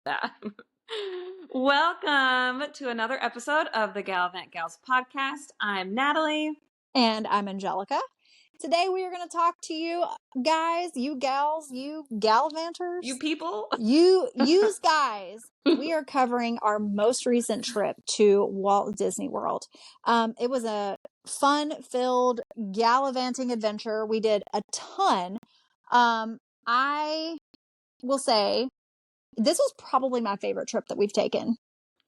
that. Welcome to another episode of the Gallivant Gals podcast. I'm Natalie. And I'm Angelica. Today we are going to talk to you guys, you gals, you gallivanters. You people. You guys. We are covering our most recent trip to Walt Disney World. It was a fun-filled gallivanting adventure. We did a ton. I will say this was probably my favorite trip that we've taken.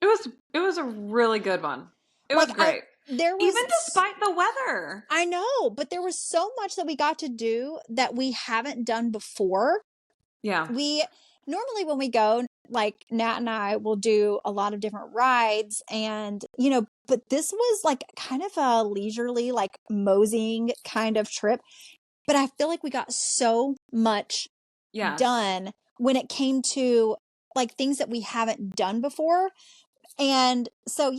It was a really good one. It was great. Even despite the weather. I know, but there was so much that we got to do that we haven't done before. Yeah. Normally when we go, like Nat and I will do a lot of different rides and, but this was like kind of a leisurely, like moseying kind of trip. But I feel like we got so much done when it came to like things that we haven't done before. And so,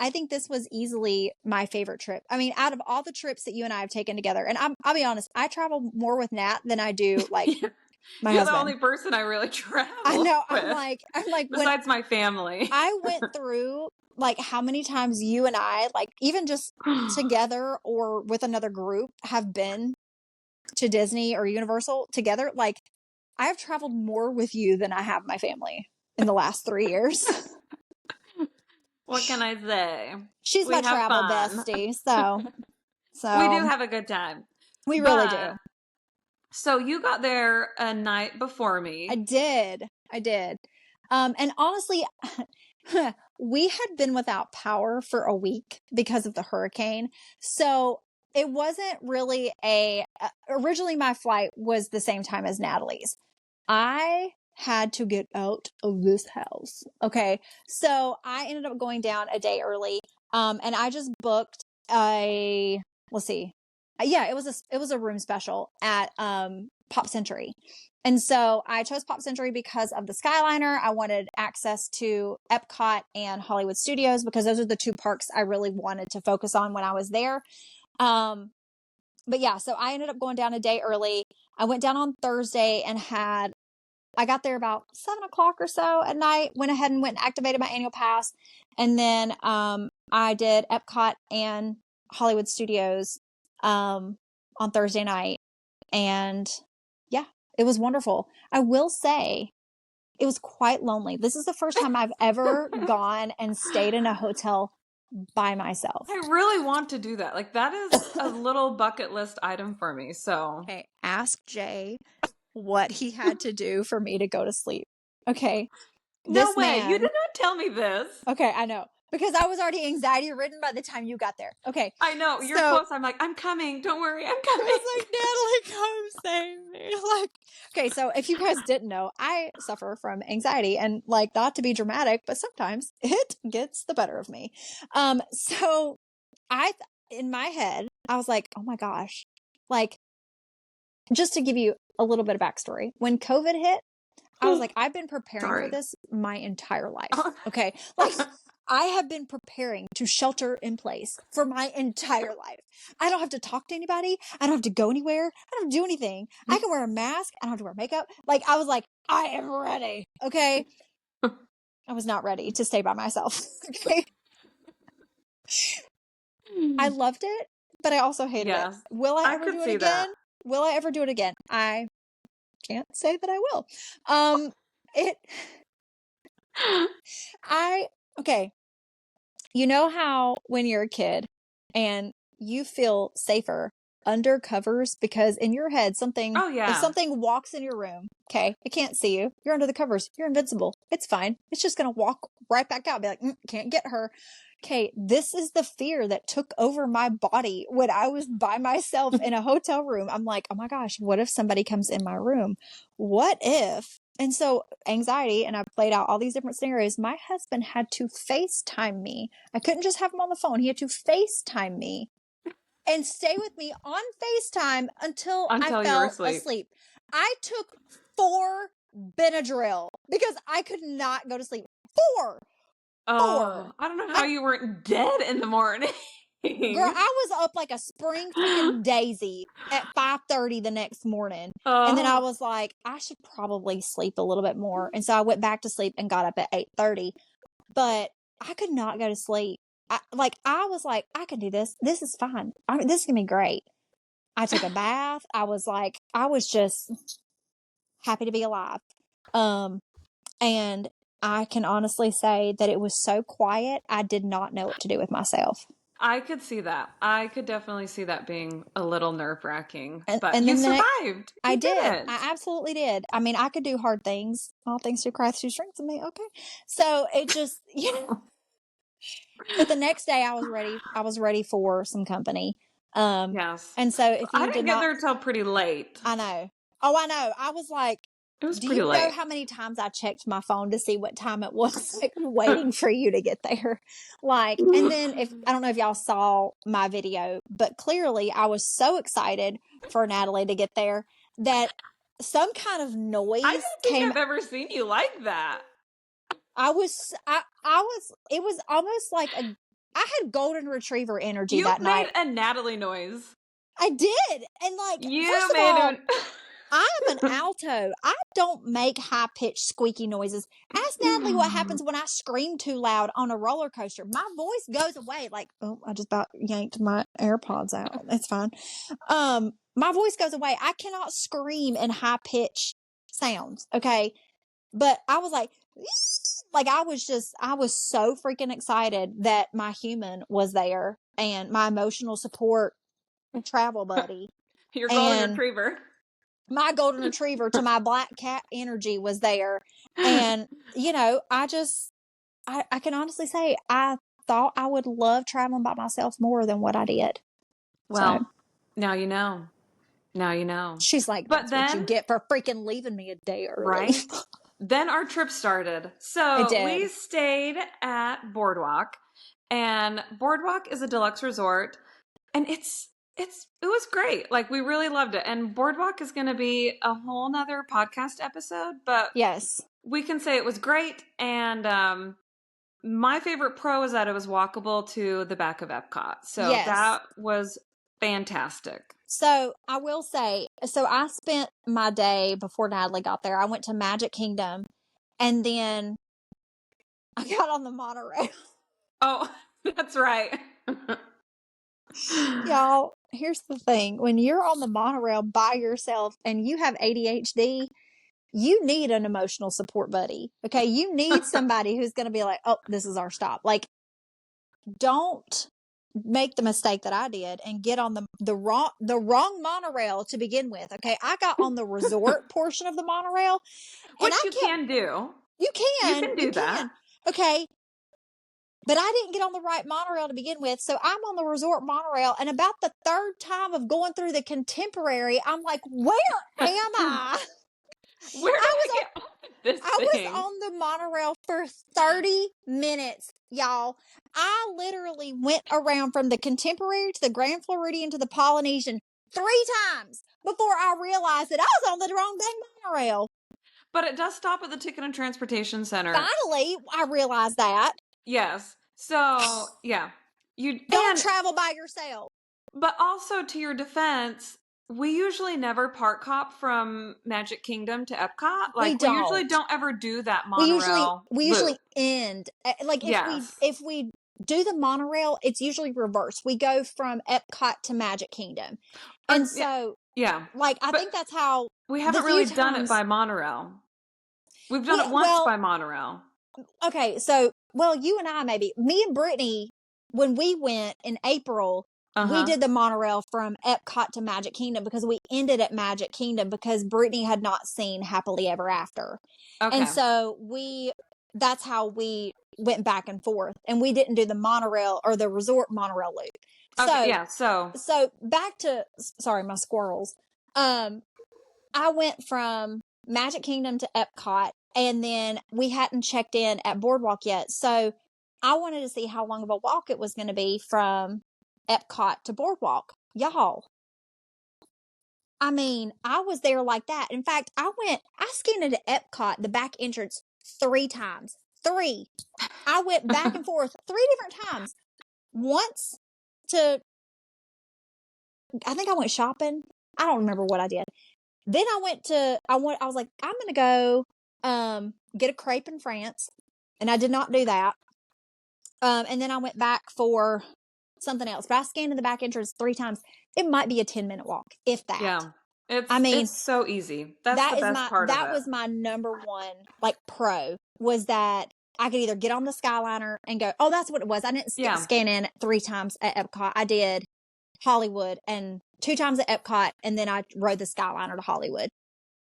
I think this was easily my favorite trip. I mean, out of all the trips that you and I have taken together, and I'll be honest, I travel more with Nat than I do like my You're husband. the only person I really travel I know. with. I'm like, besides my family. I went through like how many times you and I, like even just together or with another group, have been to Disney or Universal together. Like I have traveled more with you than I have my family in the last 3 years. What can I say? She's my travel bestie, so we do have a good time. We really do. So you got there a night before me. I did. And honestly, we had been without power for a week because of the hurricane. So it wasn't really originally my flight was the same time as Natalie's. I had to get out of this house. Okay. So I ended up going down a day early. And I just booked it was a room special at, Pop Century. And so I chose Pop Century because of the Skyliner. I wanted access to Epcot and Hollywood Studios because those are the two parks I really wanted to focus on when I was there. So I ended up going down a day early. I went down on Thursday and I got there about 7:00 or so at night, went ahead and went and activated my annual pass. And then, I did Epcot and Hollywood Studios, on Thursday night. And it was wonderful. I will say it was quite lonely. This is the first time I've ever gone and stayed in a hotel by myself. I really want to do that. Like that is a little bucket list item for me. So okay, ask Jay what he had to do for me to go to sleep. Okay. No way. You did not tell me this. Okay, I know. Because I was already anxiety ridden by the time you got there. Okay. I know. You're close. I'm like, I'm coming. Don't worry. I'm coming. I was like, Natalie, come save me. Like, okay, so if you guys didn't know, I suffer from anxiety and like not to be dramatic, but sometimes it gets the better of me. So in my head, I was like, oh my gosh. Like, just to give you a little bit of backstory, when COVID hit, I was like, I've been preparing for this my entire life. Okay. Like I have been preparing to shelter in place for my entire life. I don't have to talk to anybody. I don't have to go anywhere. I don't have to do anything. I can wear a mask. I don't have to wear makeup. Like I was like, I am ready. Okay. I was not ready to stay by myself. Okay. I loved it, but I also hated it. Will I ever do it again? That. Will I ever do it again? I can't say that I will. Okay. You know how when you're a kid and you feel safer under covers because in your head if something walks in your room, okay, it can't see you. You're under the covers. You're invincible. It's fine. It's just going to walk right back out. Be like, can't get her. Okay, this is the fear that took over my body when I was by myself in a hotel room. I'm like, oh my gosh, what if somebody comes in my room? What if? And so anxiety, and I played out all these different scenarios. My husband had to FaceTime me. I couldn't just have him on the phone. He had to FaceTime me and stay with me on FaceTime until I fell asleep. I took 4 Benadryl because I could not go to sleep. 4. Oh, I don't know how you weren't dead in the morning. Girl, I was up like a spring freaking daisy at 5:30 the next morning. And then I was like, I should probably sleep a little bit more. And so I went back to sleep and got up at 8:30. But I could not go to sleep. I was like, I can do this. This is fine. This is going to be great. I took a bath. I was just happy to be alive. And I can honestly say that it was so quiet, I did not know what to do with myself. I could see that. I could definitely see that being a little nerve-wracking. But you survived. I did. I absolutely did. I mean, I could do hard things. All things through Christ who strengthens me. Okay. So it just, but the next day I was ready for some company. Yes. And so if you I didn't get there till pretty late. I know. Oh, I know. I was like, it was pretty late. Do you know how many times I checked my phone to see what time it was, like waiting for you to get there? Like, and then I don't know if y'all saw my video, but clearly I was so excited for Natalie to get there that some kind of noise I don't think I've ever seen you like that. it was almost like I had golden retriever energy that night. You made a Natalie noise. I did. And like, first of all, I'm an alto. I don't make high-pitched squeaky noises. Ask Natalie what happens when I scream too loud on a roller coaster. My voice goes away. Like, oh, I just about yanked my AirPods out. It's fine. My voice goes away. I cannot scream in high-pitched sounds. Okay. But I was like I was so freaking excited that my human was there and my emotional support travel buddy. Your golden retriever. My golden retriever to my black cat energy was there. And, I can honestly say I thought I would love traveling by myself more than what I did. Well, now you know. Now you know. She's like, but that's what you get for freaking leaving me a day early. Right? Then our trip started. So we stayed at Boardwalk. And Boardwalk is a deluxe resort. And it was great. Like, we really loved it. And Boardwalk is going to be a whole nother podcast episode, but yes, we can say it was great. And my favorite pro is that it was walkable to the back of Epcot. So that was fantastic. So I will say, I spent my day before Natalie got there. I went to Magic Kingdom and then I got on the monorail. Oh, that's right. Y'all, here's the thing. When you're on the monorail by yourself and you have ADHD, you need an emotional support buddy. Okay. You need somebody who's going to be like, oh, this is our stop. Like, don't make the mistake that I did and get on the wrong monorail to begin with. Okay. I got on the resort portion of the monorail. Which you can do. You can. You can do that. Okay. But I didn't get on the right monorail to begin with. So I'm on the resort monorail. And about the third time of going through the Contemporary, I'm like, where am I? Where did I get on this thing? I was on the monorail for 30 minutes, y'all. I literally went around from the Contemporary to the Grand Floridian to the Polynesian 3 times before I realized that I was on the wrong dang monorail. But it does stop at the Ticket and Transportation Center. Finally, I realized that. Yes. So, yeah. You don't travel by yourself. But also, to your defense, we usually never park hop from Magic Kingdom to Epcot. Like, we usually don't ever do that monorail. We usually end. Like, if we do the monorail, it's usually reverse. We go from Epcot to Magic Kingdom. And so, like, I think that's how... We haven't really done it by monorail. We've done it once by monorail. Okay, so, you and I maybe. Me and Brittany, when we went in April, we did the monorail from Epcot to Magic Kingdom because we ended at Magic Kingdom because Brittany had not seen Happily Ever After. Okay. And so that's how we went back and forth. And we didn't do the monorail or the resort monorail loop. Okay, So back to, sorry, my squirrels. I went from Magic Kingdom to Epcot. And then we hadn't checked in at Boardwalk yet. So I wanted to see how long of a walk it was going to be from Epcot to Boardwalk. Y'all. I mean, I was there like that. In fact, I scanned into Epcot, the back entrance, 3 times. 3. I went back and forth 3 different times. Once shopping. I don't remember what I did. Then I was like, I'm going to go get a crepe in France. And I did not do that. And then I went back for something else. But I scanned in the back entrance 3 times. It might be a 10-minute walk, if that. Yeah. It's so easy. That's the best part of it. That was my number one, like, pro, was that I could either get on the Skyliner and go, oh, that's what it was. I didn't scan in 3 times at Epcot. I did Hollywood and 2 times at Epcot, and then I rode the Skyliner to Hollywood.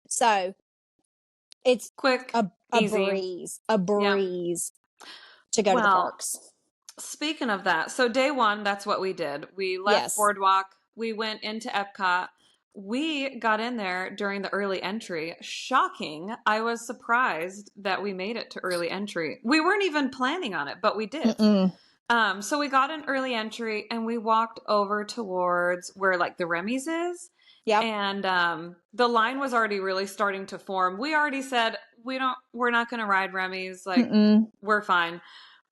So it's quick, a easy. breeze to go to the parks. Speaking of that, so day 1, that's what we did. We left Boardwalk. We went into Epcot. We got in there during the early entry. Shocking. I was surprised that we made it to early entry. We weren't even planning on it, but we did. So we got an early entry and we walked over towards where like the Remy's is. Yeah. And the line was already really starting to form. We already said we're not going to ride Remy's. Like we're fine.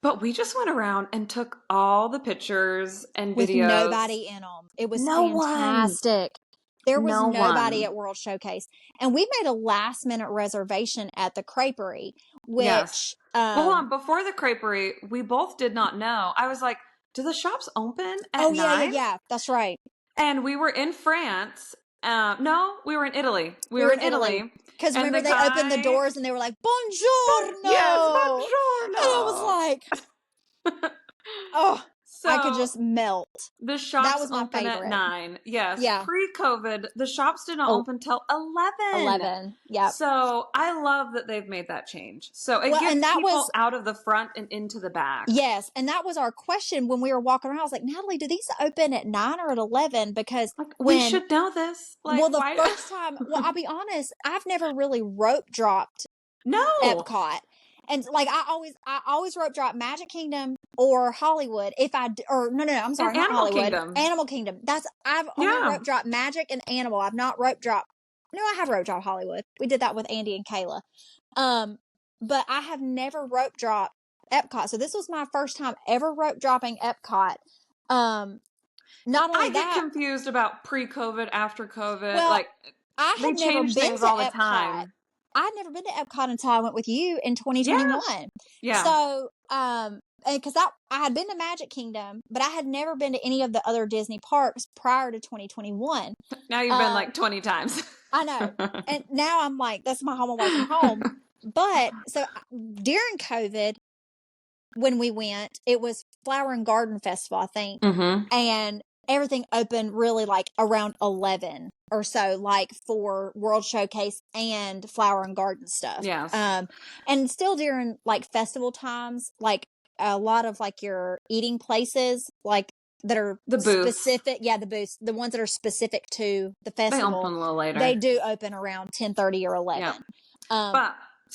But we just went around and took all the pictures and with videos. Nobody in them. It was fantastic. There was nobody at World Showcase. And we made a last minute reservation at the Creperie, which... well, hold on. Before the Creperie, we both did not know. I was like, do the shops open at 9? Yeah. That's right. And we were in France. No, we were in Italy. We were in Italy. Because remember, they opened the doors and they were like, buongiorno! Yes, buongiorno! And I was like... oh... So I could just melt. The shops open at 9. Yes. Yeah. Pre-COVID, the shops did not open till 11. Yeah. So I love that they've made that change. So it gets people out of the front and into the back. Yes. And that was our question when we were walking around. I was like, Natalie, do these open at 9 or at 11? Because we should know this. Like, first time, I'll be honest, I've never really rope dropped Epcot. And like I always rope drop Magic Kingdom or Hollywood. I'm sorry, not Hollywood. Animal Kingdom. I've only rope dropped Magic and Animal. I've not rope dropped. No, I have rope dropped Hollywood. We did that with Andy and Kayla. But I have never rope dropped Epcot. So this was my first time ever rope dropping Epcot. Not only I get confused about pre-COVID, after COVID. Well, like I had they change things all the time. I'd never been to Epcot until I went with you in 2021. Yeah. So, because I had been to Magic Kingdom, but I had never been to any of the other Disney parks prior to 2021. Now you've been like 20 times. I know. And now I'm like, that's my home away from home. But so during COVID, when we went, it was Flower and Garden Festival, I think. Mm-hmm. And everything opened really like around 11 or so, like for World Showcase and Flower and Garden stuff. Yes. And still during like festival times, like a lot of like your eating places, like that are the booths. Specific. Yeah, the booths, the ones that are specific to the festival. They open a little later. They do open around 10:30 or 11. Yeah.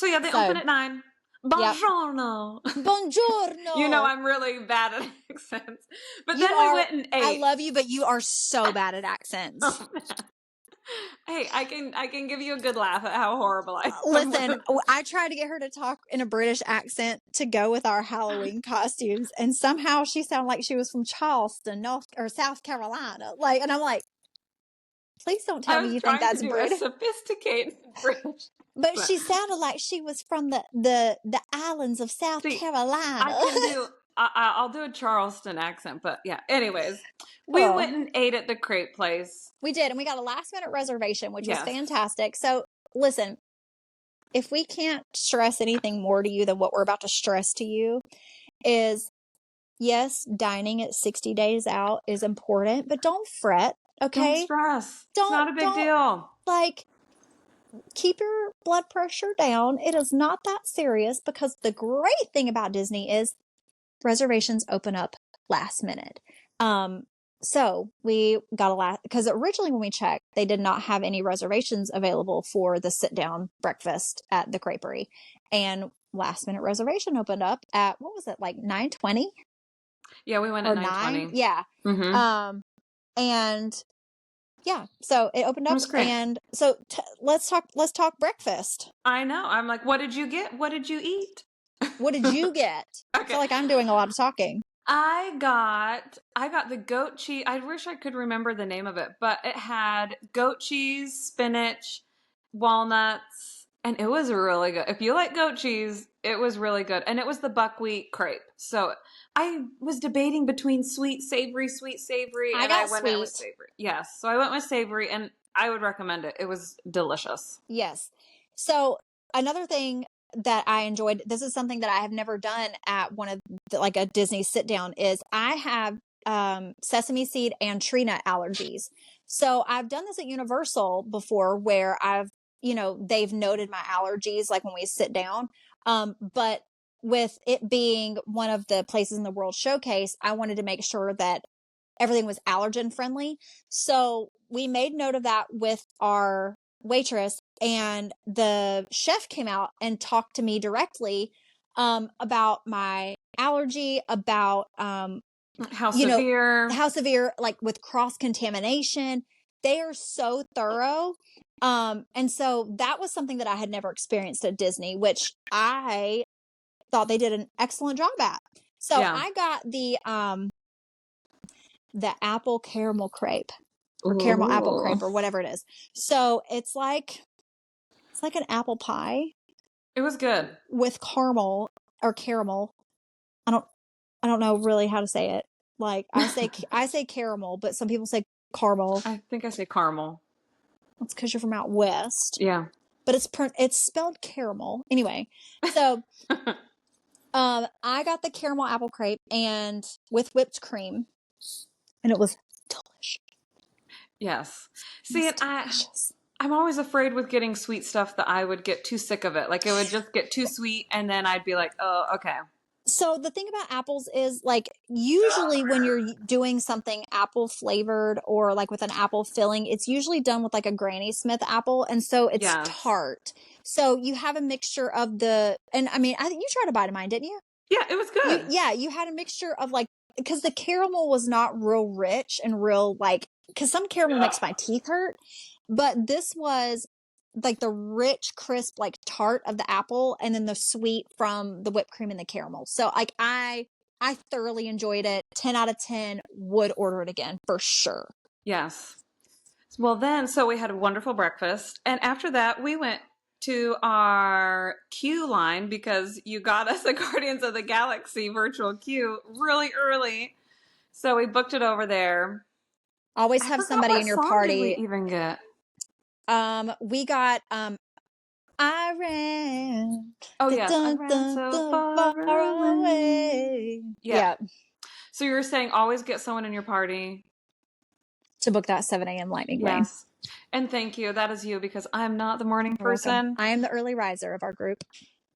They open at 9. Buongiorno. Buongiorno. You know, I'm really bad at accents. But then we went in 8. I love you, but you are so bad at accents. Hey, I can give you a good laugh at how horrible I am. Listen, I tried to get her to talk in a British accent to go with our Halloween costumes, and somehow she sounded like she was from Charleston, South Carolina. Like, and I'm like, please don't tell me you think that's British. Sophisticated British. But she sounded like she was from the islands of South Carolina. I'll do a Charleston accent, but yeah. Anyways, we went and ate at the crepe place. We did, and we got a last minute reservation, which was fantastic. So listen, if we can't stress anything more to you than what we're about to stress to you is, yes, dining at 60 days out is important, but don't fret, okay? Don't stress. It's not a big deal. Like, keep your blood pressure down. It is not that serious, because the great thing about Disney is reservations open up last minute. So we got because originally when we checked, they did not have any reservations available for the sit down breakfast at the Creperie, and last minute reservation opened up at, what was it, like 9:20? Yeah, we went at 9:20. Yeah. Mm-hmm. And yeah, so it opened up, and so let's talk breakfast. I know. I'm like, what did you get? What did you eat? What did you get? Okay. I feel like I'm doing a lot of talking. I got the goat cheese. I wish I could remember the name of it, but it had goat cheese, spinach, walnuts, and it was really good. If you like goat cheese, it was really good. And it was the buckwheat crepe. So I was debating between sweet, savory, and I went with savory. Yes. So I went with savory, and I would recommend it. It was delicious. Yes. So another thing that I enjoyed, this is something that I have never done at one of like a Disney sit down, is I have sesame seed and tree nut allergies. So I've done this at Universal before where they've noted my allergies like when we sit down. But with it being one of the places in the World Showcase, I wanted to make sure that everything was allergen friendly. So we made note of that with our waitress, and the chef came out and talked to me directly about my allergy, about how severe, like with cross contamination. They are so thorough. And so that was something that I had never experienced at Disney, which I thought they did an excellent job at. So I got the apple caramel crepe, or caramel apple crepe, or whatever it is. So it's like an apple pie. It was good with caramel or caramel. I don't know really how to say it. Like I say caramel, but some people say caramel. I think I say caramel. That's because you're from out west. Yeah, but it's spelled caramel anyway. So I got the caramel apple crepe and with whipped cream, and it was delicious. Yes. See, I'm always afraid with getting sweet stuff that I would get too sick of it. Like it would just get too sweet, and then I'd be like, oh, okay. So the thing about apples is, like, usually when you're doing something apple flavored or like with an apple filling, it's usually done with like a Granny Smith apple. And so it's tart. So you have a mixture of and I mean, I think you tried a bite of mine, didn't you? Yeah, it was good. You had a mixture of like, because the caramel was not real rich and real like, because some caramel makes my teeth hurt, but this was like the rich, crisp, like tart of the apple, and then the sweet from the whipped cream and the caramel. So like I thoroughly enjoyed it. 10 out of 10, would order it again for sure. Yes. Well then, so we had a wonderful breakfast, and after that we went to our queue line because you got us a Guardians of the Galaxy virtual queue really early. So we booked it over there. Always have somebody in your party. Did we even get? We got I ran. Oh yeah, I ran so far away. Yeah. So you were saying always get someone in your party to book that 7 a.m. lightning lane. Yes. And thank you. That is you, because I'm not the morning person. I am the early riser of our group.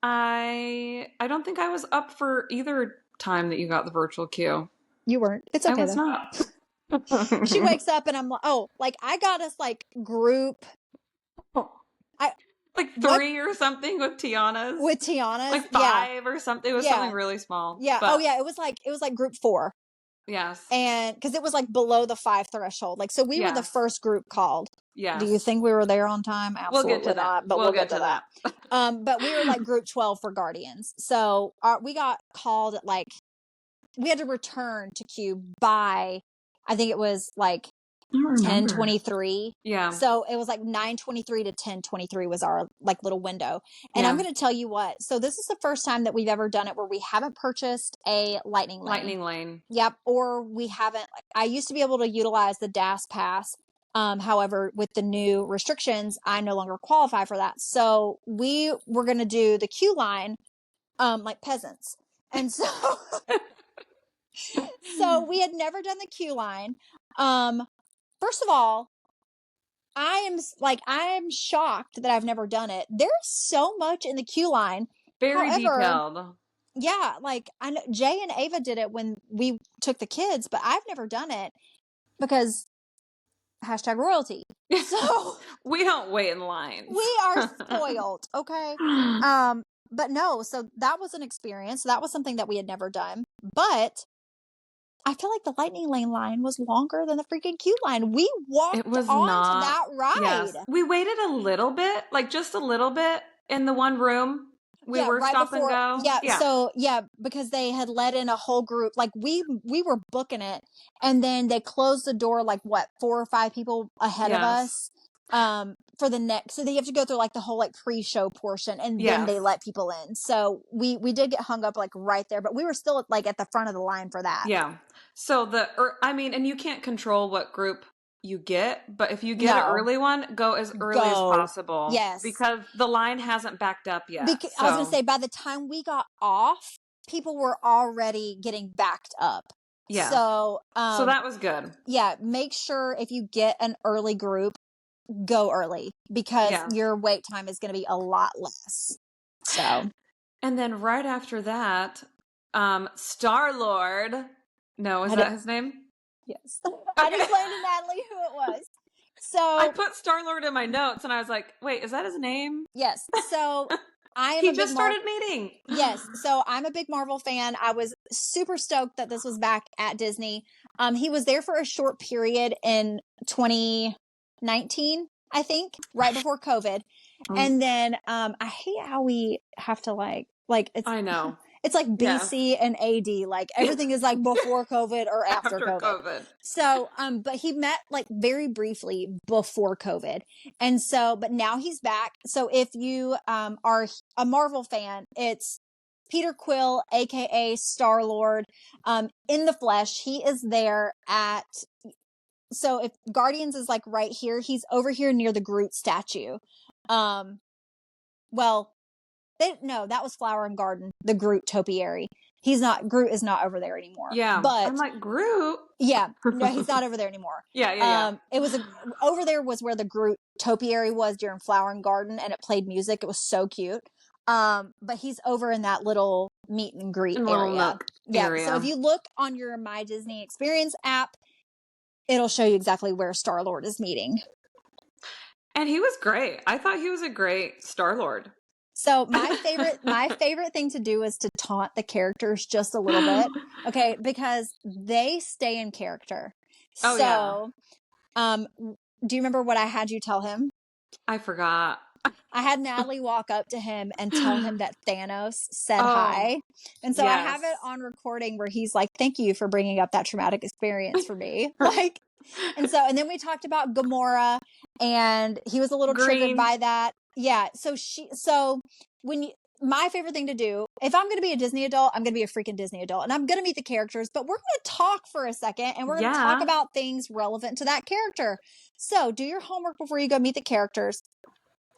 I don't think I was up for either time that you got the virtual queue. You weren't. It's okay. I was not. She wakes up and I'm like, oh, like I got us like group. Like 3 or something with Tiana's. Like 5 or something. It was something really small. Yeah. But, it was like group 4. Yes. And because it was like below the 5 threshold. Like, so we were the first group called. Yeah. Do you think we were there on time? Absolutely we'll get to not. That. But we'll get to that. But we were like group 12 for Guardians. So we got called at like, we had to return to queue by, I think it was like 10:23. Yeah. So it was like 9:23 to 10:23 was our like little window. And I'm going to tell you what. So this is the first time that we've ever done it where we haven't purchased a lightning lane. Yep. Or we haven't. I used to be able to utilize the DAS pass. However, with the new restrictions, I no longer qualify for that. So we were going to do the queue line, like peasants. And so, so we had never done the queue line. First of all, I am shocked that I've never done it. There's so much in the queue line. Very detailed. Yeah, like I know Jay and Ava did it when we took the kids, but I've never done it because #royalty. So we don't wait in lines. We are spoiled, okay? But no, so that was an experience. That was something that we had never done. But I feel like the lightning lane line was longer than the freaking queue line. We walked onto that ride. Yes. We waited a little bit, like just a little bit in the one room. We were right stop before, and go. Yeah. So because they had let in a whole group. Like we were booking it, and then they closed the door like 4 or 5 people ahead of us. For the next, so they have to go through like the whole like pre-show portion, and then they let people in. So we did get hung up like right there, but we were still like at the front of the line for that. Yeah. So and you can't control what group you get, but if you get an early one, go as early as possible. Yes. Because the line hasn't backed up yet. I was going to say, by the time we got off, people were already getting backed up. Yeah. So that was good. Yeah. Make sure if you get an early group, go early, because your wait time is going to be a lot less. So. And then right after that, Star-Lord. No, is that his name? Yes. Okay. I explained to Natalie who it was. So I put Star-Lord in my notes, and I was like, wait, is that his name? Yes. So he just started meeting. Yes. So I'm a big Marvel fan. I was super stoked that this was back at Disney. He was there for a short period in 2019, I think, right before COVID. And then I hate how we have to like it's, I know. It's like BC and AD, like everything is like before COVID or after COVID. So, but he met like very briefly before COVID. And so, but now he's back. So if you are a Marvel fan, it's Peter Quill, aka Star-Lord, in the flesh. He is there so if Guardians is like right here, he's over here near the Groot statue. No, that was Flower and Garden, the Groot topiary. Groot is not over there anymore. Yeah. But I'm like, Groot? Yeah. No, he's not over there anymore. Yeah. It was over there was where the Groot topiary was during Flower and Garden, and it played music. It was so cute. But he's over in that little meet and greet area. Yeah. So if you look on your My Disney Experience app, it'll show you exactly where Star-Lord is meeting. And he was great. I thought he was a great Star-Lord. So my favorite thing to do is to taunt the characters just a little bit. Okay, because they stay in character. Do you remember what I had you tell him? I forgot. I had Natalie walk up to him and tell him that Thanos said hi. And so I have it on recording where he's like, "Thank you for bringing up that traumatic experience for me." And then we talked about Gamora, and he was a little triggered by that. Yeah. My favorite thing to do, if I'm going to be a Disney adult, I'm going to be a freaking Disney adult, and I'm going to meet the characters, but we're going to talk for a second, and we're going to talk about things relevant to that character. So do your homework before you go meet the characters,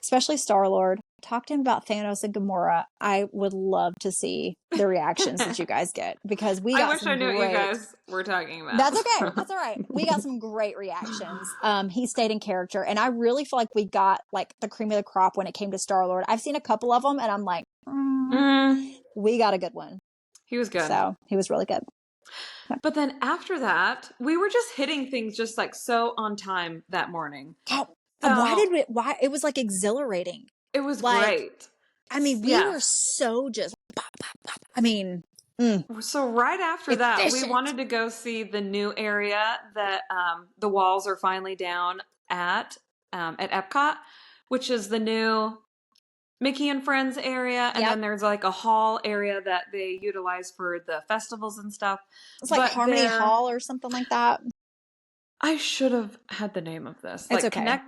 especially Star-Lord. Talk to him about Thanos and Gamora. I would love to see the reactions that you guys get, because I wish I knew what you guys were talking about. That's okay. That's all right. We got some great reactions. He stayed in character, and I really feel like we got like the cream of the crop when it came to Star-Lord. I've seen a couple of them, and I'm like, we got a good one. He was good. So he was really good. But then after that, we were just hitting things just like so on time that morning. Why it was like exhilarating. It was great. I mean, we were so just pop, pop, pop. I mean, so right after that, we wanted to go see the new area that the walls are finally down at Epcot, which is the new Mickey and Friends area. And then there's like a hall area that they utilize for the festivals and stuff. It's like Harmony Hall or something like that. I should have had the name of this. It's okay.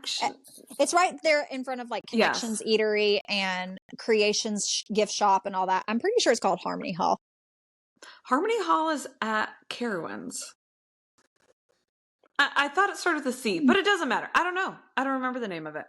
It's right there in front of like Connections Eatery and Creations Gift Shop and all that. I'm pretty sure it's called Harmony Hall. Harmony Hall is at Carowinds. I thought it started with a C, but it doesn't matter. I don't know. I don't remember the name of it.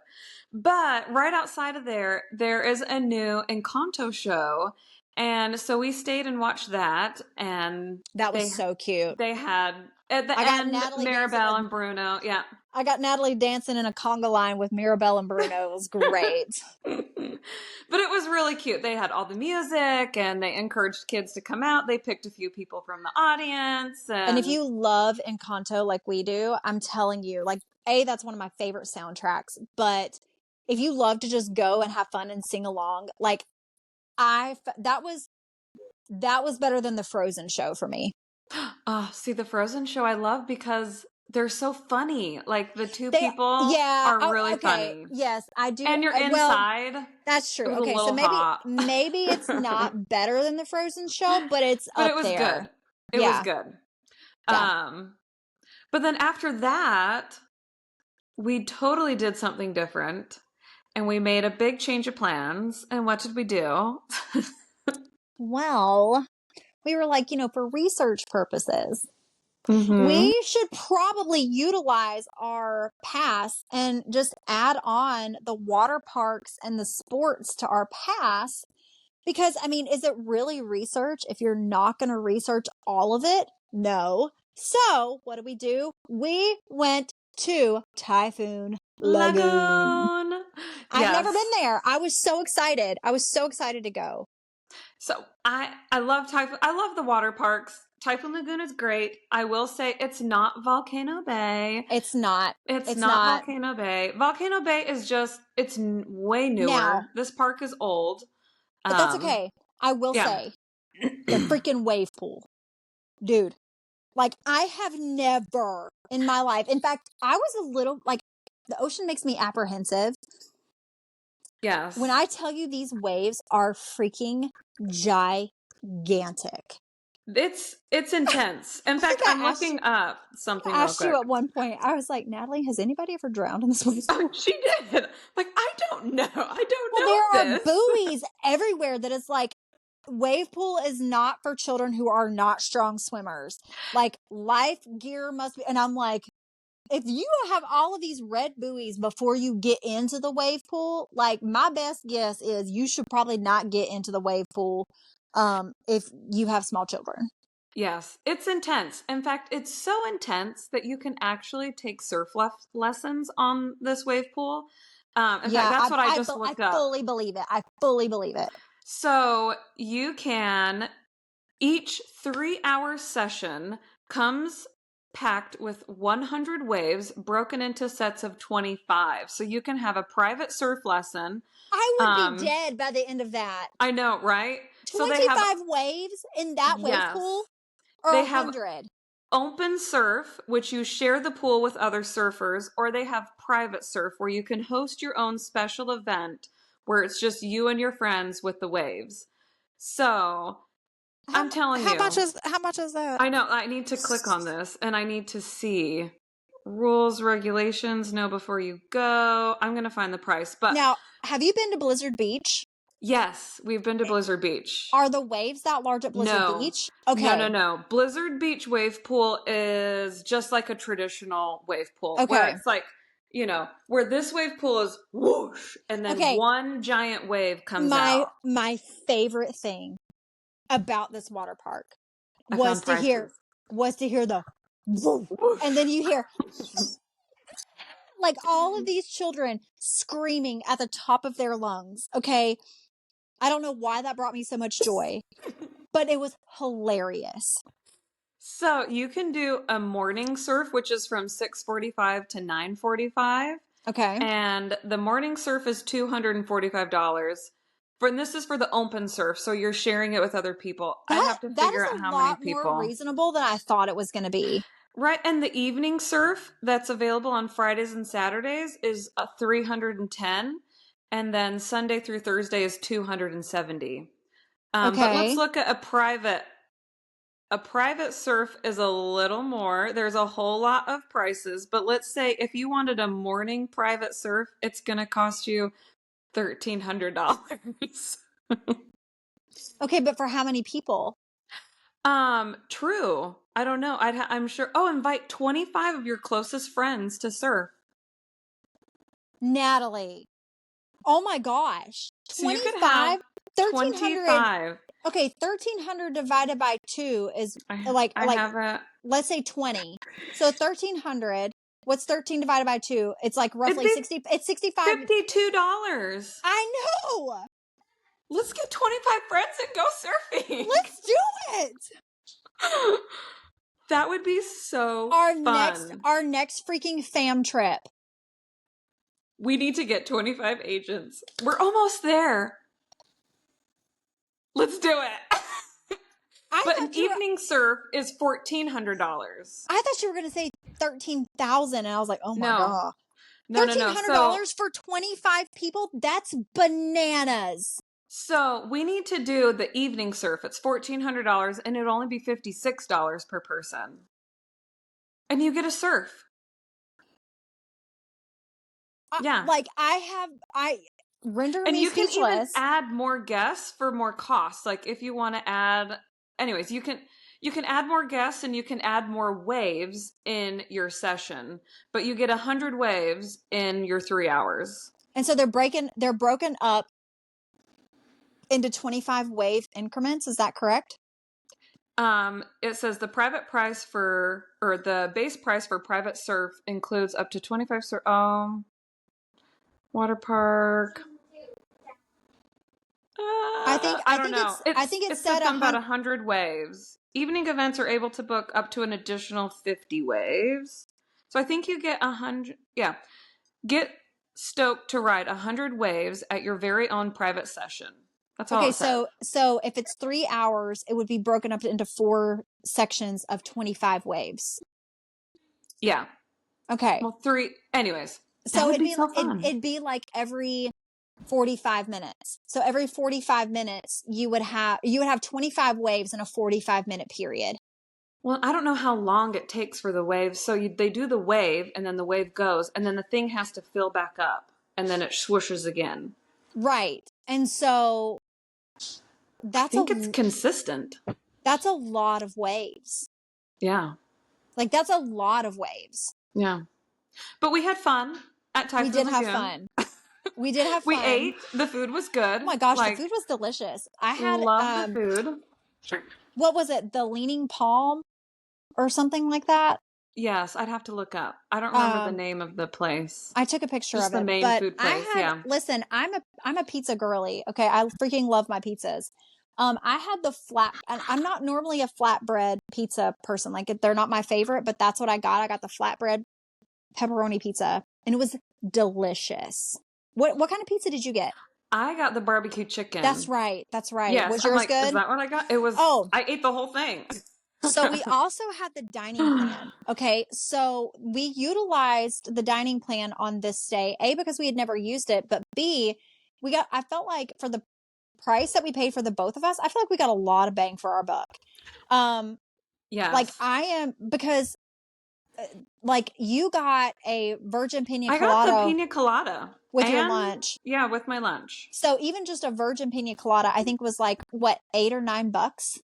But right outside of there is a new Encanto show. And so we stayed and watched that. And that was so cute. They had... At the end, Maribel and Bruno. Yeah. I got Natalie dancing in a conga line with Maribel and Bruno. It was great. But it was really cute. They had all the music, and they encouraged kids to come out. They picked a few people from the audience. And if you love Encanto like we do, I'm telling you, like, that's one of my favorite soundtracks. But if you love to just go and have fun and sing along, like, that was better than the Frozen show for me. Oh, see, the Frozen show I love because they're so funny. Like the two people are really funny. Yes, I do. And you're inside. Well, that's true. It was a okay, little so hot. maybe it's not better than the Frozen show, but it's but up it was there. Good. It was good. Yeah. But then after that, we totally did something different. And we made a big change of plans. And what did we do? Well, we were like, for research purposes, we should probably utilize our pass and just add on the water parks and the sports to our pass. Because, I mean, is it really research if you're not going to research all of it? No. So, what do? We went to Typhoon Lagoon. I've never been there. I was so excited. To go. So I love Typhoon. I love the water parks. Typhoon Lagoon is great. I will say it's not Volcano Bay. It's not. It's not Volcano Bay. Volcano Bay is it's way newer. Now, this park is old. But that's okay. I will say the freaking wave pool. Dude, like I have never in my life. In fact, I was a little like the ocean makes me apprehensive. Yes. When I tell you these waves are freaking gigantic. It's intense. In fact, I'm looking up something real quick. I asked you at one point, I was like, Natalie, has anybody ever drowned in this wave pool? She did. Like, I don't know. There are buoys everywhere that is like, wave pool is not for children who are not strong swimmers. Like, life gear must be, and I'm like, if you have all of these red buoys before you get into the wave pool, like my best guess is you should probably not get into the wave pool if you have small children. Yes, it's intense. In fact, it's so intense that you can actually take surf lessons on this wave pool. In fact, that's what I just looked up. I fully believe it. So you can, each 3-hour session comes packed with 100 waves broken into sets of 25. So you can have a private surf lesson. I would be dead by the end of that. I know, right? 25 waves in that wave pool? Or they 100? Have open surf, which you share the pool with other surfers, or they have private surf where you can host your own special event where it's just you and your friends with the waves. So I'm telling you. How much is that? I know. I need to click on this and I need to see rules, regulations, know before you go. I'm going to find the price. But now, have you been to Blizzard Beach? Yes, we've been to Blizzard Beach. Are the waves that large at Blizzard Beach? Okay. No. Blizzard Beach wave pool is just like a traditional wave pool. Okay. Where it's like, where this wave pool is whoosh, and then one giant wave comes out. My favorite thing about this water park was to hear the woof, and then you hear like all of these children screaming at the top of their lungs. Okay. I don't know why that brought me so much joy, but it was hilarious. So you can do a morning surf, which is from 6:45 to 9:45. Okay. And the morning surf is $245. And this is for the open surf, so you're sharing it with other people. I have to figure out how many people. That is more reasonable than I thought it was going to be. Right, and the evening surf that's available on Fridays and Saturdays is $310, and then Sunday through Thursday is $270. But let's look at a private. A private surf is a little more. There's a whole lot of prices, but let's say if you wanted a morning private surf, it's going to cost you $1,300. Okay, but for how many people? True. I don't know. I'm sure. Oh, invite 25 of your closest friends to surf. Natalie. Oh my gosh. 25? 1,300. Okay, 1,300 divided by 2 is let's say 20. So 1,300. What's 13 divided by 2? It's like roughly 60. It's 65. $52. I know. Let's get 25 friends and go surfing. Let's do it. That would be so fun. Our next freaking fam trip. We need to get 25 agents. We're almost there. Let's do it. But an evening surf is $1,400. I thought you were going to say $13,000. And I was like, oh my God. No. $1,300 for 25 people? That's bananas. So we need to do the evening surf. It's $1,400 and it'd only be $56 per person. And you get a surf. Yeah. Like render and me you speechless. can even add more guests for more costs. Like if you want to add, anyways, you can add more guests and you can add more waves in your session, but you get 100 waves in your 3 hours. And so they're broken up into 25 wave increments. Is that correct? It says the base price for private surf includes up to 25 surf. Water park. I don't know. I think it said something about 100 waves. Evening events are able to book up to an additional 50 waves. So I think you get 100. Yeah. Get stoked to ride 100 waves at your very own private session. That's all it said. So if it's 3 hours, it would be broken up into 4 sections of 25 waves. Yeah. Okay. Well, 3. Anyways. So it'd be like every 45 minutes. So every 45 minutes you would have 25 waves in a 45-minute period. Well, I don't know how long it takes for the waves. So they do the wave and then the wave goes and then the thing has to fill back up and then it swooshes again. Right. And so I think it's consistent. That's a lot of waves. Yeah. Like that's a lot of waves. Yeah. But we had fun at Typhoon Lagoon. We did have fun. We ate. The food was good. Oh my gosh, the food was delicious. I had love the food. What was it? The Leaning Palm or something like that? Yes, I'd have to look up. I don't remember the name of the place. I took a picture Just of it. The main food place. Listen, I'm a pizza girly. Okay, I freaking love my pizzas. I had the I'm not normally a flatbread pizza person. Like they're not my favorite, but that's what I got. I got the flatbread pepperoni pizza and it was delicious. What kind of pizza did you get? I got the barbecue chicken. That's right. Yes, was yours good? Is that what I got? It was. I ate the whole thing. So we also had the dining plan. Okay. So we utilized the dining plan on this day, A, because we had never used it, but B, I felt like for the price that we paid for the both of us, I feel like we got a lot of bang for our buck. Yeah. Like because like you got a virgin pina colada. I got the pina colada. With your lunch. Yeah, with my lunch. So even just a virgin pina colada, I think was like, what, $8 or $9?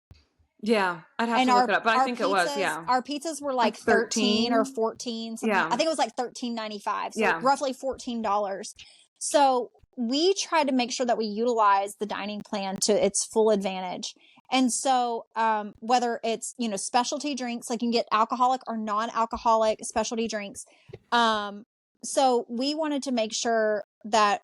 Yeah, I'd have to look it up, but I think it was, yeah. Our pizzas were like 13 or 14. Yeah. I think it was like $13.95. So roughly $14. So we tried to make sure that we utilize the dining plan to its full advantage. And so, whether it's, specialty drinks, like you can get alcoholic or non-alcoholic specialty drinks. So we wanted to make sure that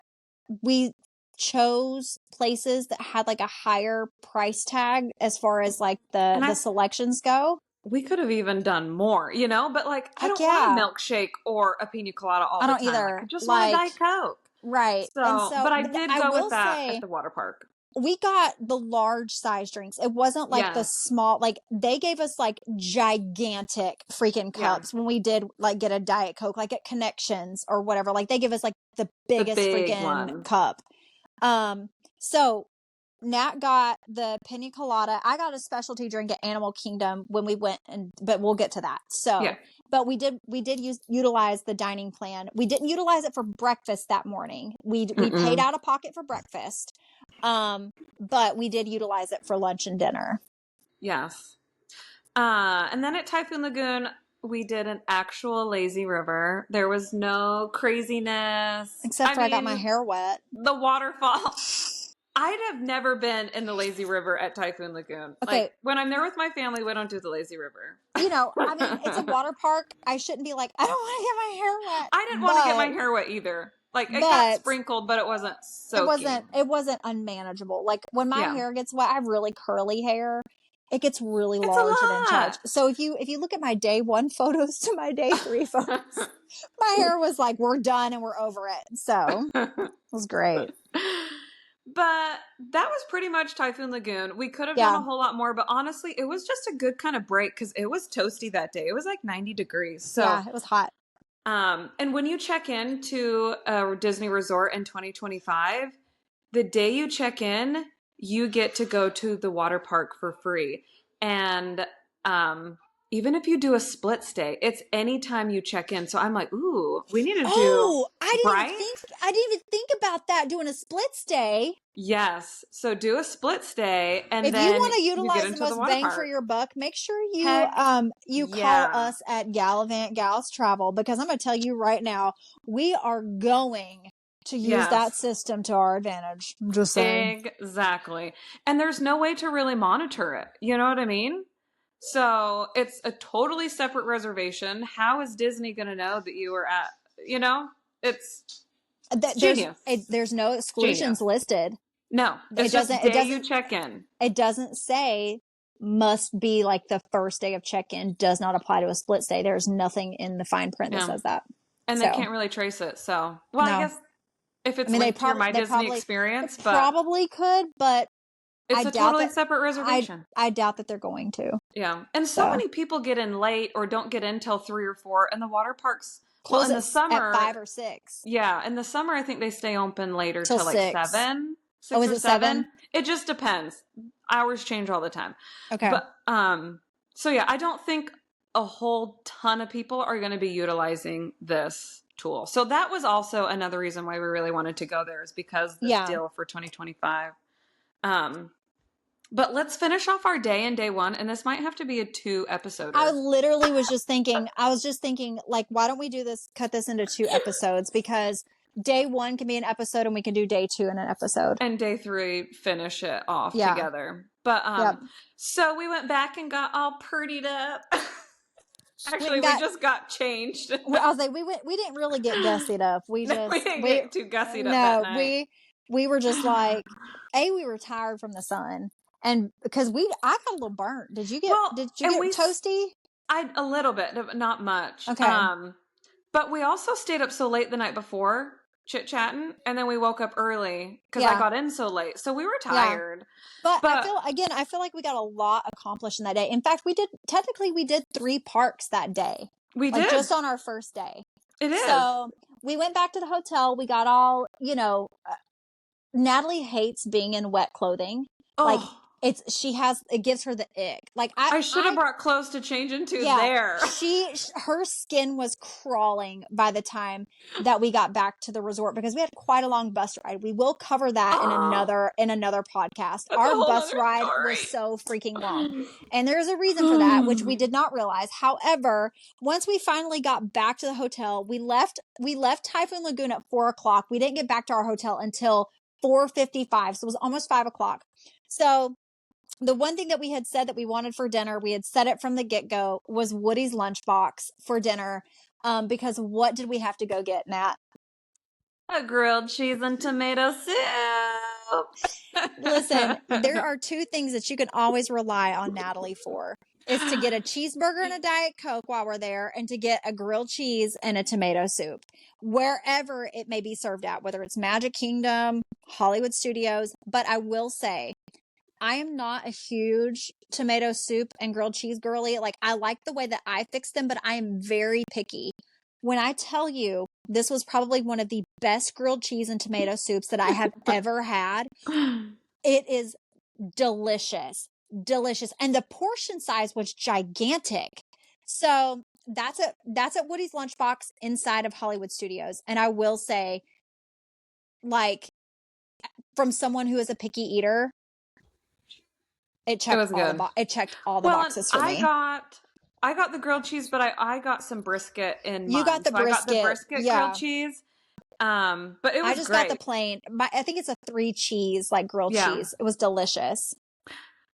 we chose places that had like a higher price tag as far as like the selections go. We could have even done more, but like, I don't want a milkshake or a pina colada all the time. I don't either. I just want a Diet Coke. Right. So, but I did go with that at the water park. We got the large size drinks. It wasn't like the small, like they gave us like gigantic freaking cups when we did like get a Diet Coke, like at Connections or whatever. Like they give us like the biggest freaking cup. So Nat got the pina colada. I got a specialty drink at Animal Kingdom when we went, but we'll get to that. So, but we did utilize the dining plan. We didn't utilize it for breakfast that morning. We paid out of pocket for breakfast. But we did utilize it for lunch and dinner. Yes. And then at Typhoon Lagoon, we did an actual lazy river. There was no craziness. Except I got my hair wet. The waterfall. I'd have never been in the lazy river at Typhoon Lagoon. Okay. Like, when I'm there with my family, we don't do the lazy river. It's a water park. I shouldn't be like, I don't want to get my hair wet. I didn't want to get my hair wet either. Like, it got sprinkled, but it wasn't soaking. It wasn't unmanageable. Like, when my hair gets wet, I have really curly hair. It gets really large and in touch. So if you look at my day 1 photos to my day 3 photos, my hair was like, we're done and we're over it. So it was great. But that was pretty much Typhoon Lagoon. We could have done a whole lot more, but honestly, it was just a good kind of break because it was toasty that day. It was like 90 degrees. So yeah, it was hot. And when you check into a Disney resort in 2025, the day you check in, you get to go to the water park for free. And even if you do a split stay, it's anytime you check in. So I'm like, ooh, we need to do. I didn't even think about that, doing a split stay. Yes. So do a split stay, and if then you want to utilize the most bang park for your buck, make sure you Heck call us at Gallivant Gals Travel, because I'm going to tell you right now, we are going to use that system to our advantage. I'm just saying. Exactly. And there's no way to really monitor it. You know what I mean? So it's a totally separate reservation. How is Disney going to know that you were at, it's genius. There's no exclusions listed. No, it's just day you check in. It doesn't say must be like the first day of check-in, does not apply to a split stay. There's nothing in the fine print that says that. And they can't really trace it. So, I guess if it's linked to your My Disney experience, but probably could, but it's a totally separate reservation. I doubt that they're going to. Yeah. And so many people get in late or don't get in till 3 or 4, and the water parks close in the summer at 5 or 6. Yeah. In the summer, I think they stay open later till like 6. 7. 6 is or it 7? It just depends. Hours change all the time. Okay. But so yeah, I don't think a whole ton of people are going to be utilizing this tool. So that was also another reason why we really wanted to go there, is because this deal for 2025. But let's finish off our day in day one, and this might have to be a 2-episoder. I literally was just thinking, like, why don't we cut this into 2 episodes? Because day 1 can be an episode, and we can do day 2 in an episode. And day 3, finish it off together. But, so we went back and got all prettied up. Actually, we just got changed. I was like, we didn't really get gussied up. We didn't get too gussied up that night. We were just like, we were tired from the sun. And because I got a little burnt. Did you get toasty? A little bit, not much. Okay. But we also stayed up so late the night before, chit-chatting, and then we woke up early because I got in so late. So we were tired. Yeah. But I feel like we got a lot accomplished in that day. In fact, we did 3 parks that day. We did. Just on our first day. It is. So we went back to the hotel. We got all, Natalie hates being in wet clothing. Oh. Like, it gives her the ick. Like I should have brought clothes to change into there. Her skin was crawling by the time that we got back to the resort, because we had quite a long bus ride. We will cover that in another podcast. Our bus ride was so freaking long, and there's a reason for that, which we did not realize. However, once we finally got back to the hotel, we left Typhoon Lagoon at 4:00. We didn't get back to our hotel until 4:55, so it was almost 5:00. So the one thing that we had said that we wanted for dinner, we had said it from the get-go, was Woody's lunchbox for dinner. Because what did we have to go get, Nat? A grilled cheese and tomato soup. Listen, there are 2 things that you can always rely on Natalie for. Is to get a cheeseburger and a Diet Coke while we're there, and to get a grilled cheese and a tomato soup. Wherever it may be served at, whether it's Magic Kingdom, Hollywood Studios. But I will say, I am not a huge tomato soup and grilled cheese girly. Like, I like the way that I fix them, but I am very picky. When I tell you, this was probably one of the best grilled cheese and tomato soups that I have ever had. It is delicious. Delicious. And the portion size was gigantic. So that's at Woody's Lunchbox inside of Hollywood Studios. And I will say, like, from someone who is a picky eater, it checked all the boxes for me. I got the grilled cheese, but I got some brisket in mine. You got the brisket. I got the brisket grilled cheese. But it was I just got the plain. I think it's a 3 cheese, like, grilled cheese. It was delicious.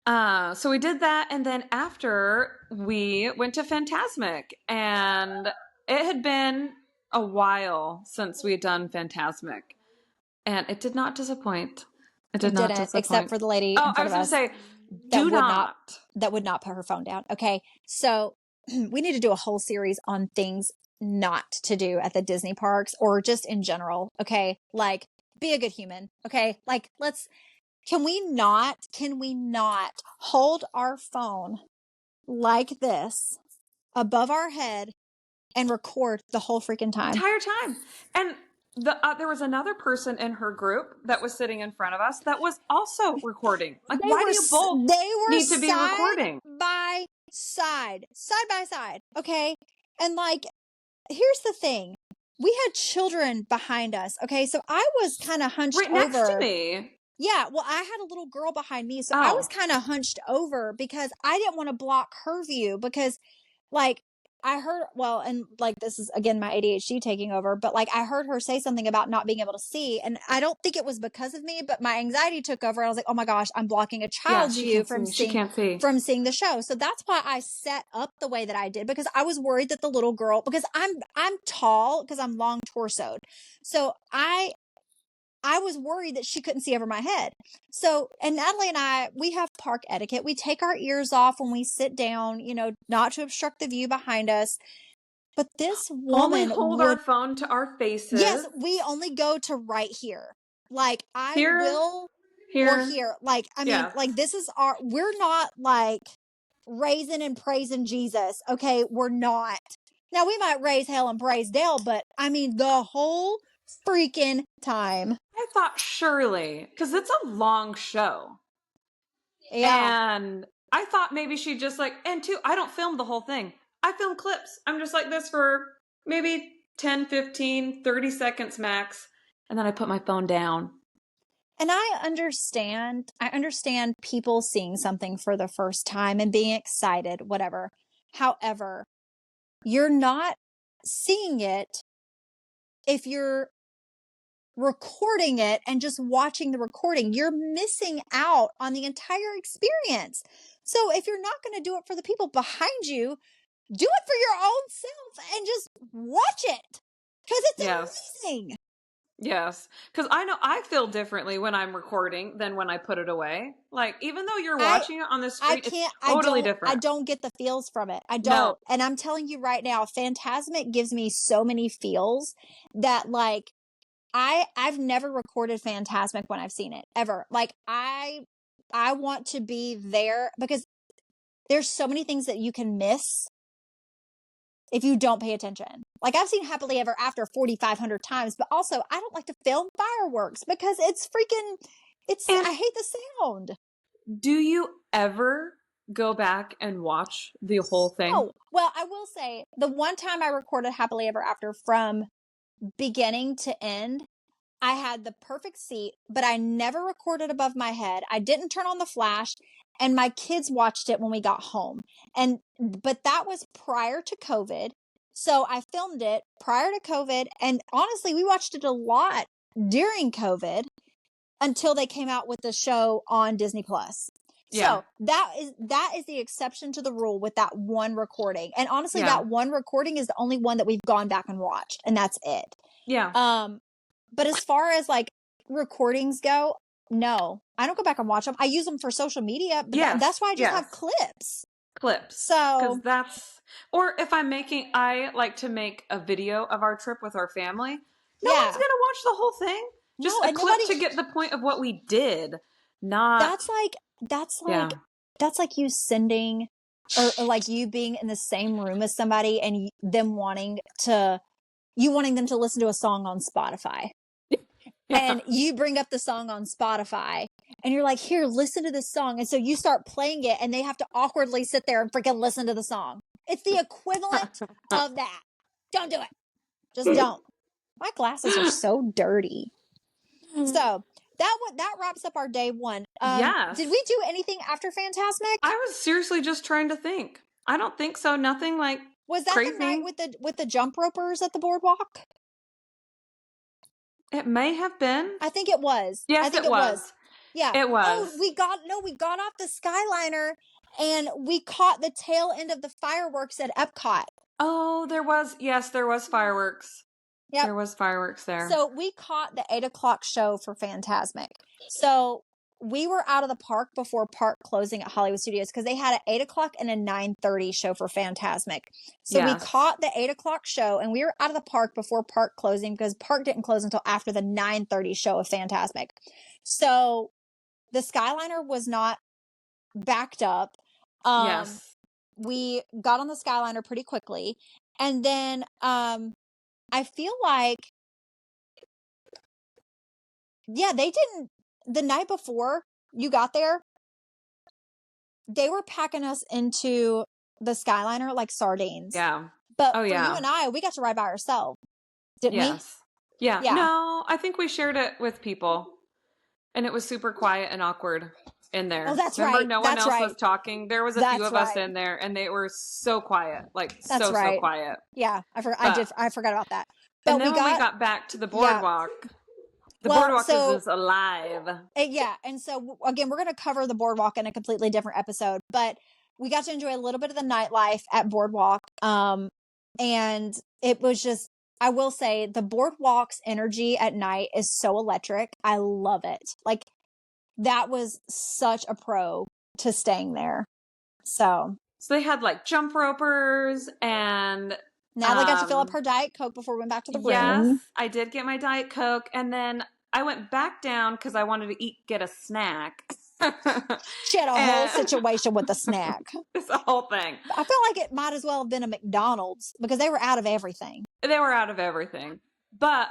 So we did that, and then after we went to Fantasmic, and it had been a while since we had done Fantasmic, and it did not disappoint. It didn't, except for the lady. Oh, I was going to say, that would not put her phone down. Okay, so we need to do a whole series on things not to do at the Disney parks, or just in general. Okay, like, be a good human. Okay. Like, can we not hold our phone like this above our head and record the whole freaking time? Entire time. And there was another person in her group that was sitting in front of us that was also recording. Like, why do you both need to be recording? By side by side. Okay. And like, here's the thing. We had children behind us. Okay. So I was kind of hunched over. Right next to me. Yeah. Well, I had a little girl behind me. So I was kind of hunched over because I didn't want to block her view because like I heard, well, and like this is again my ADHD taking over, but like I heard her say something about not being able to see. And I don't think it was because of me, but my anxiety took over. And I was like, oh my gosh, I'm blocking a child's view from seeing the show. So that's why I set up the way that I did, because I was worried that the little girl, because I'm tall, because I'm long torsoed. So I was worried that she couldn't see over my head. So, and Natalie and I, we have park etiquette. We take our ears off when we sit down, you know, not to obstruct the view behind us. But this woman only hold our phone to our faces. Yes, we only go to right here. Like here. Or here. Like, I mean, like this is we're not like raising and praising Jesus. Okay. We're not. Now we might raise hell and praise Dale, but I mean the whole freaking time. I thought surely, because it's a long show. Yeah. And I thought maybe she just like, and two, I don't film the whole thing. I film clips. I'm just like this for maybe 10, 15, 30 seconds max. And then I put my phone down. And I understand people seeing something for the first time and being excited, whatever. However, you're not seeing it if you're recording it and just watching the recording. You're missing out on the entire experience. So if you're not going to do it for the people behind you, do it for your own self and just watch it, because it's amazing. Yes, because I know I feel differently when I'm recording than when I put it away. Like, even though you're watching it on the screen, it's totally different. I don't get the feels from it. I don't. No. And I'm telling you right now, Fantasmic gives me so many feels that like I've never recorded Fantasmic when I've seen it ever. Like I want to be there because there's so many things that you can miss if you don't pay attention. Like I've seen Happily Ever After 4,500 times, but also I don't like to film fireworks because it's I hate the sound. Do you ever go back and watch the whole thing? Oh, well, I will say the one time I recorded Happily Ever After from beginning to end, I had the perfect seat, but I never recorded above my head. I didn't turn on the flash, and my kids watched it when we got home. But that was prior to COVID. So I filmed it prior to COVID. And honestly, we watched it a lot during COVID until they came out with the show on Disney Plus. So that is the exception to the rule with that one recording. And honestly, that one recording is the only one that we've gone back and watched, and that's it. Yeah. But as far as like recordings go, no, I don't go back and watch them. I use them for social media. But that's why I just have clips. So, or if I like to make a video of our trip with our family. No one's going to watch the whole thing. Just a clip to get the point of what we did. That's like you sending or like you being in the same room as somebody and them wanting them to listen to a song on Spotify. And you bring up the song on Spotify and you're like, here, listen to this song. And so you start playing it and they have to awkwardly sit there and freaking listen to the song. It's the equivalent of that. Don't do it. Just don't. My glasses are so dirty. So that wraps up our day one. Yes. Did we do anything after Fantasmic? I was seriously just trying to think. I don't think so. Nothing like Was that crazy. The night with the jump ropers at the boardwalk? It may have been. I think it was. Yes, I think it was. Yeah. It was. Oh, we got off the Skyliner and we caught the tail end of the fireworks at Epcot. Oh, there was fireworks. Yep. There was fireworks there. So we caught the 8:00 show for Fantasmic. So we were out of the park before park closing at Hollywood Studios because they had an 8:00 and a 9:30 show for Fantasmic. So we caught the 8:00 show and we were out of the park before park closing because park didn't close until after the 9:30 show of Fantasmic. So the Skyliner was not backed up. We got on the Skyliner pretty quickly. And then I feel like, they didn't, the night before you got there, they were packing us into the Skyliner like sardines. Yeah. But for you and I, we got to ride by ourselves, didn't we? Yeah. No, I think we shared it with people. And it was super quiet and awkward in there. Oh, that's Remember, right. no one else was talking. There was a few of us in there, and they were so quiet, like so quiet. Yeah, I forgot about that. But and then when we got back to the boardwalk, the boardwalk is alive. And so again, we're going to cover the boardwalk in a completely different episode. But we got to enjoy a little bit of the nightlife at Boardwalk, and it was just. I will say the boardwalk's energy at night is so electric. I love it. Like that was such a pro to staying there. So they had like jump ropers and Natalie got to fill up her Diet Coke before we went back to the room. Yes, I did get my Diet Coke. And then I went back down because I wanted to get a snack. She had a whole situation with the snack. It's a whole thing. I feel like it might as well have been a McDonald's because they were out of everything. They were out of everything. But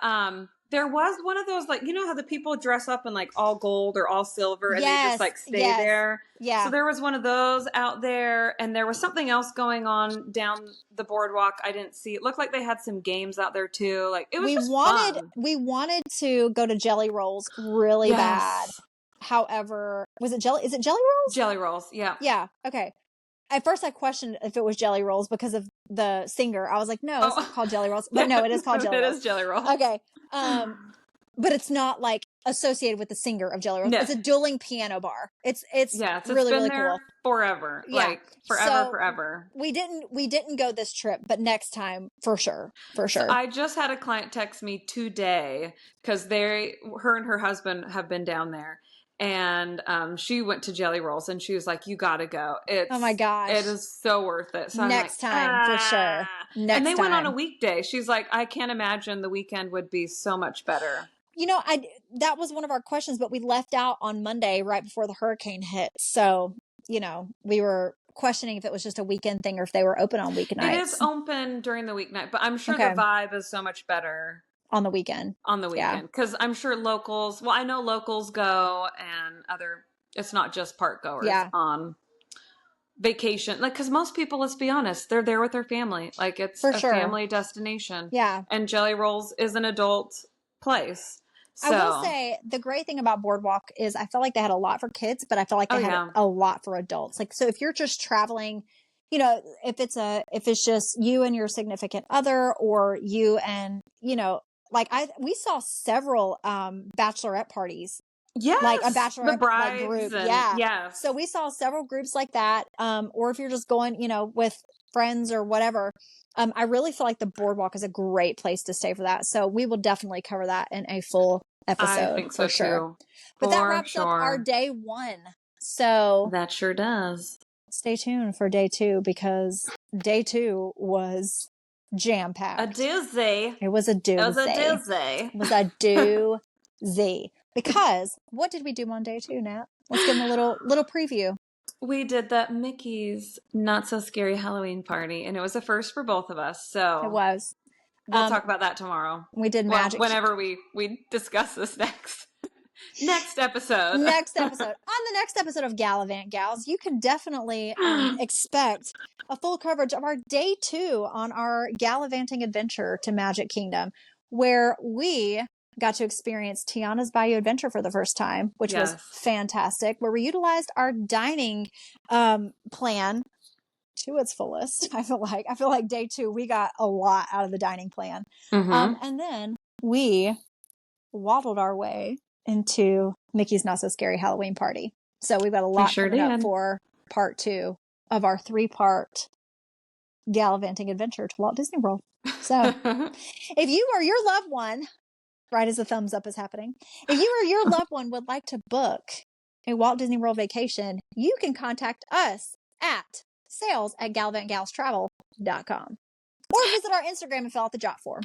there was one of those, like, you know how the people dress up in like all gold or all silver and they just like stay there? Yeah. So there was one of those out there, and there was something else going on down the boardwalk. I didn't see. It looked like they had some games out there too. Like it was fun. We wanted to go to Jelly Rolls really bad. However, is it Jelly Rolls? Jelly Rolls, yeah. Yeah, okay. At first I questioned if it was Jelly Rolls because of the singer. I was like, no, it's not called Jelly Rolls. But no, it is called Jelly Rolls. It is Jelly Rolls. Okay. But it's not like associated with the singer of Jelly Rolls. No. It's a dueling piano bar. It's really, really cool. Forever. Yeah. Like forever. We didn't go this trip, but next time for sure. So I just had a client text me today because her and her husband have been down there. And she went to Jelly Rolls and she was like, you got to go. Oh my gosh. It is so worth it. So next time, for sure. And they went on a weekday. She's like, I can't imagine the weekend would be so much better. You know, that was one of our questions, but we left out on Monday right before the hurricane hit. So, you know, we were questioning if it was just a weekend thing or if they were open on weeknights. It is open during the weeknight, but I'm sure the vibe is so much better. On the weekend. Because I'm sure I know locals go and it's not just park goers on vacation. Like, because most people, let's be honest, they're there with their family. Like, it's a family destination. Yeah. And Jelly Rolls is an adult place. So. I will say the great thing about Boardwalk is I felt like they had a lot for kids, but I felt like they had a lot for adults. Like, so if you're just traveling, you know, if it's just you and your significant other or you and, you know, like we saw several bachelorette parties. Yes. Like a bachelorette group. Yeah. So we saw several groups like that. Or if you're just going, you know, with friends or whatever. I really feel like the Boardwalk is a great place to stay for that. So we will definitely cover that in a full episode. I think so for sure. Too. But that wraps up our day 1. So that sure does. Stay tuned for day 2 because day 2 was jam-packed. A doozy. It was a doozy. Because what did we do on day 2, Nat? Let's give them a little preview. We did the Mickey's Not So Scary Halloween party, and it was a first for both of us. So it was. We'll talk about that tomorrow. We did magic. Whenever we discuss this next episode. On the next episode of Gallivant Gals, you can definitely expect a full coverage of our day 2 on our gallivanting adventure to Magic Kingdom, where we got to experience Tiana's Bayou Adventure for the first time, which was fantastic, where we utilized our dining plan to its fullest. I feel like day 2, we got a lot out of the dining plan. Mm-hmm. And then we waddled our way into Mickey's Not So Scary Halloween party. So we've got a lot coming up for part 2 of our 3-part gallivanting adventure to Walt Disney World. So if you or your loved one, right as the thumbs up is happening, if you or your loved one would like to book a Walt Disney World vacation, you can contact us at sales@gallivantgalstravel.com or visit our Instagram and fill out the jot form.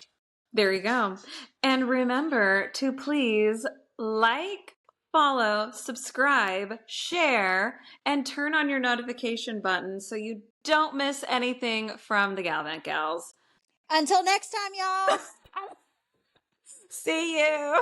There you go. And remember to please like, follow, subscribe, share, and turn on your notification button so you don't miss anything from the Gallivant Gals. Until next time, y'all. See you.